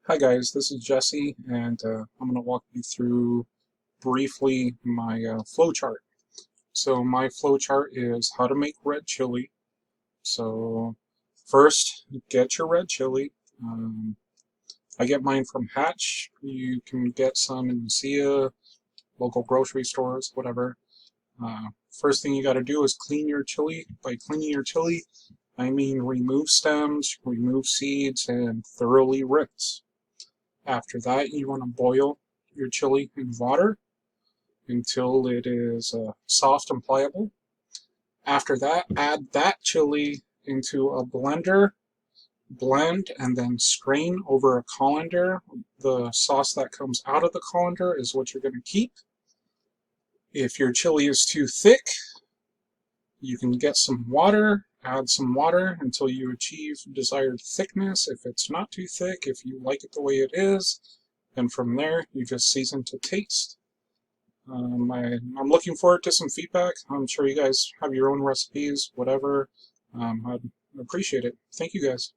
Hi guys, this is Jesse, and I'm going to walk you through briefly my flow chart. So my flow chart is how to make red chili. So first, get your red chili. I get mine from Hatch. You can get some in Sia, local grocery stores, whatever. First thing you got to do is clean your chili. By cleaning your chili, I mean remove stems, remove seeds, and thoroughly rinse. After that, you want to boil your chili in water until it is soft and pliable. After that, add that chili into a blender, blend, and then strain over a colander. The sauce that comes out of the colander is what you're going to keep. If your chili is too thick, you can get some water, add some water until you achieve desired thickness. If it's not too thick, if you like it the way it is, and from there, you just season to taste. I'm looking forward to some feedback. I'm sure you guys have your own recipes, whatever. I'd appreciate it. Thank you guys.